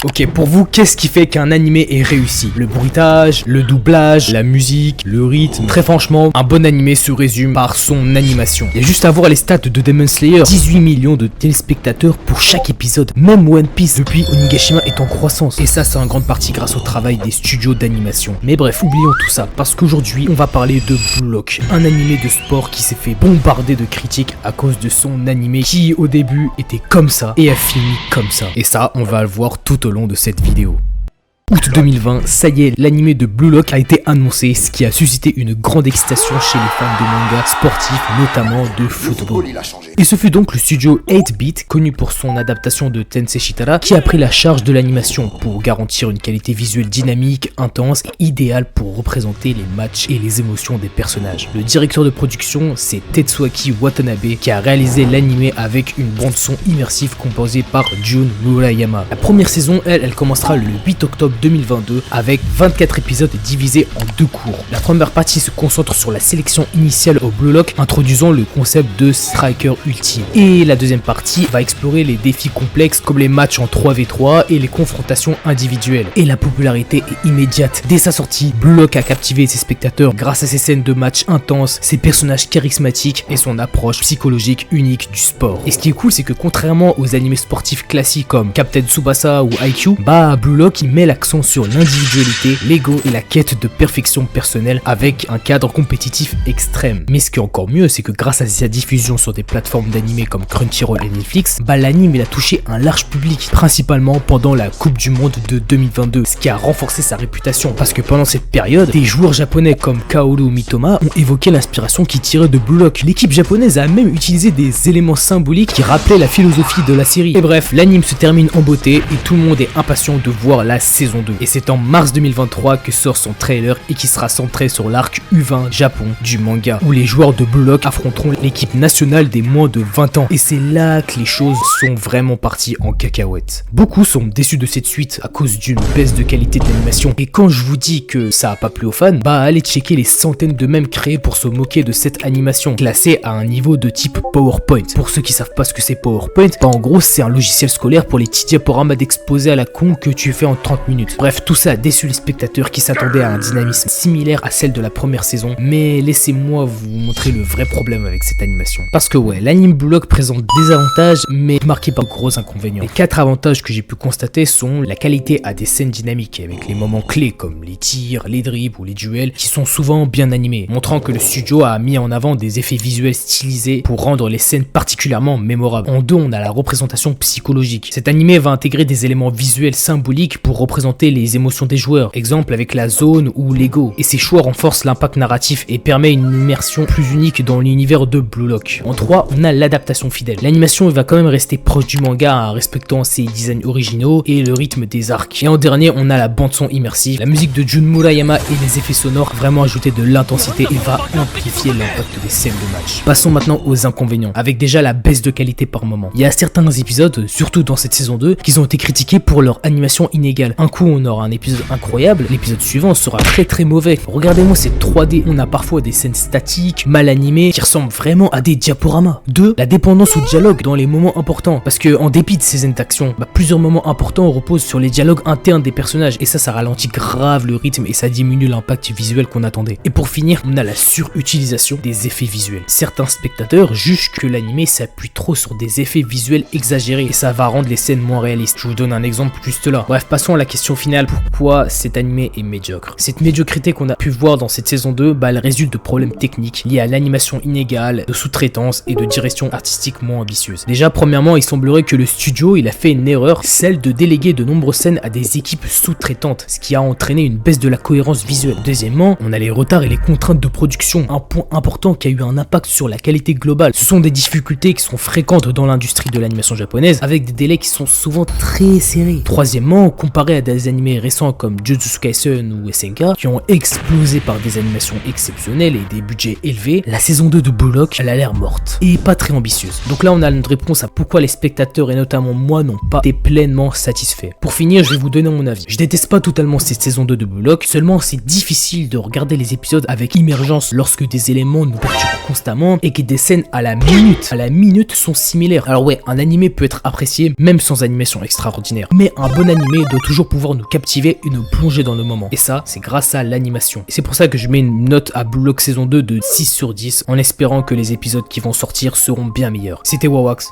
Ok, pour vous, qu'est-ce qui fait qu'un animé est réussi? Le bruitage, le doublage, la musique, le rythme. Très franchement, un bon animé se résume par son animation. Il y a juste à voir les stats de Demon Slayer, 18 millions de téléspectateurs pour chaque épisode. Même One Piece depuis Onigashima est en croissance. Et ça, c'est en grande partie grâce au travail des studios d'animation. Mais bref, oublions tout ça, parce qu'aujourd'hui, on va parler de Blue Lock, un animé de sport qui s'est fait bombarder de critiques à cause de son animé qui, au début, était comme ça et a fini comme ça. Et ça, on va le voir tout au long de cette vidéo. Août 2020, ça y est, l'anime de Blue Lock a été annoncé, ce qui a suscité une grande excitation chez les fans de manga sportifs, notamment de football. Et ce fut donc le studio 8-Bit, connu pour son adaptation de Tensei Shitara, qui a pris la charge de l'animation pour garantir une qualité visuelle dynamique, intense et idéale pour représenter les matchs et les émotions des personnages. Le directeur de production, c'est Tetsuaki Watanabe, qui a réalisé l'anime avec une bande-son immersive composée par Jun Murayama. La première saison, elle commencera le 8 octobre 2022 avec 24 épisodes divisés en deux cours. La première partie se concentre sur la sélection initiale au Blue Lock, introduisant le concept de striker ultime. Et la deuxième partie va explorer les défis complexes comme les matchs en 3v3 et les confrontations individuelles. Et la popularité est immédiate. Dès sa sortie, Blue Lock a captivé ses spectateurs grâce à ses scènes de matchs intenses, ses personnages charismatiques et son approche psychologique unique du sport. Et ce qui est cool, c'est que contrairement aux animés sportifs classiques comme Captain Tsubasa ou Haikyuu, Blue Lock il met l'accent sur l'individualité, l'ego et la quête de perfection personnelle avec un cadre compétitif extrême. Mais ce qui est encore mieux, c'est que grâce à sa diffusion sur des plateformes d'animé comme Crunchyroll et Netflix, l'anime il a touché un large public, principalement pendant la Coupe du Monde de 2022, ce qui a renforcé sa réputation parce que pendant cette période, des joueurs japonais comme Kaoru Mitoma ont évoqué l'inspiration qui tirait de Blue Lock. L'équipe japonaise a même utilisé des éléments symboliques qui rappelaient la philosophie de la série. Et bref, l'anime se termine en beauté et tout le monde est impatient de voir la saison 2. Et c'est en mars 2023 que sort son trailer et qui sera centré sur l'arc U20 Japon du manga, où les joueurs de Blue Lock affronteront l'équipe nationale des moins de 20 ans. Et c'est là que les choses sont vraiment parties en cacahuète. Beaucoup sont déçus de cette suite à cause d'une baisse de qualité d'animation. Et quand je vous dis que ça a pas plu aux fans, allez checker les centaines de mèmes créés pour se moquer de cette animation, classée à un niveau de type PowerPoint. Pour ceux qui savent pas ce que c'est PowerPoint, en gros c'est un logiciel scolaire pour les petits diaporamas d'exposés à la con que tu fais en 30 minutes. Bref, tout ça a déçu les spectateurs qui s'attendaient à un dynamisme similaire à celle de la première saison, mais laissez-moi vous montrer le vrai problème avec cette animation. Parce que ouais, l'anime Blue Lock présente des avantages, mais marqué par de gros inconvénients. Les 4 avantages que j'ai pu constater sont la qualité à des scènes dynamiques, avec les moments clés comme les tirs, les dribbles ou les duels, qui sont souvent bien animés, montrant que le studio a mis en avant des effets visuels stylisés pour rendre les scènes particulièrement mémorables. En deux, on a la représentation psychologique. Cet animé va intégrer des éléments visuels symboliques pour représenter les émotions des joueurs, exemple avec la zone ou l'ego, et ces choix renforcent l'impact narratif et permet une immersion plus unique dans l'univers de Blue Lock. En 3, on a l'adaptation fidèle. L'animation va quand même rester proche du manga en respectant ses designs originaux et le rythme des arcs. Et en dernier, on a la bande son immersive. La musique de Jun Murayama et les effets sonores vraiment ajouter de l'intensité et va amplifier l'impact des scènes de match. Passons maintenant aux inconvénients, avec déjà la baisse de qualité par moment. Il y a certains épisodes, surtout dans cette saison 2, qui ont été critiqués pour leur animation inégale. Un coup on aura un épisode incroyable, l'épisode suivant sera très mauvais. Regardez-moi cette 3D, on a parfois des scènes statiques, mal animées, qui ressemblent vraiment à des diaporamas. 2. La dépendance au dialogue dans les moments importants, parce que en dépit de ces scènes d'action, plusieurs moments importants reposent sur les dialogues internes des personnages, et ça ralentit grave le rythme et ça diminue l'impact visuel qu'on attendait. Et pour finir, on a la surutilisation des effets visuels. Certains spectateurs jugent que l'anime s'appuie trop sur des effets visuels exagérés, et ça va rendre les scènes moins réalistes. Je vous donne un exemple juste là. Bref, passons à la question finale. Pourquoi cet animé est médiocre? Cette médiocrité qu'on a pu voir dans cette saison 2, elle résulte de problèmes techniques liés à l'animation inégale, de sous-traitance et de direction artistique moins ambitieuse. Déjà, premièrement, il semblerait que le studio il a fait une erreur, celle de déléguer de nombreuses scènes à des équipes sous-traitantes, ce qui a entraîné une baisse de la cohérence visuelle. Deuxièmement, on a les retards et les contraintes de production, un point important qui a eu un impact sur la qualité globale. Ce sont des difficultés qui sont fréquentes dans l'industrie de l'animation japonaise, avec des délais qui sont souvent très serrés. Troisièmement, comparé à des des animés récents comme Jujutsu Kaisen ou SNK, qui ont explosé par des animations exceptionnelles et des budgets élevés, la saison 2 de Blue Lock, elle a l'air morte et pas très ambitieuse. Donc là on a une réponse à pourquoi les spectateurs et notamment moi n'ont pas été pleinement satisfaits. Pour finir, je vais vous donner mon avis. Je déteste pas totalement cette saison 2 de Blue Lock, seulement c'est difficile de regarder les épisodes avec immergence lorsque des éléments nous perturbent constamment et que des scènes à la minute sont similaires. Alors ouais, un animé peut être apprécié même sans animation extraordinaire, mais un bon animé doit toujours pouvoir nous captiver et nous plonger dans le moment. Et ça, c'est grâce à l'animation. Et c'est pour ça que je mets une note à Blue Lock saison 2 de 6 sur 10 en espérant que les épisodes qui vont sortir seront bien meilleurs. C'était Wawax.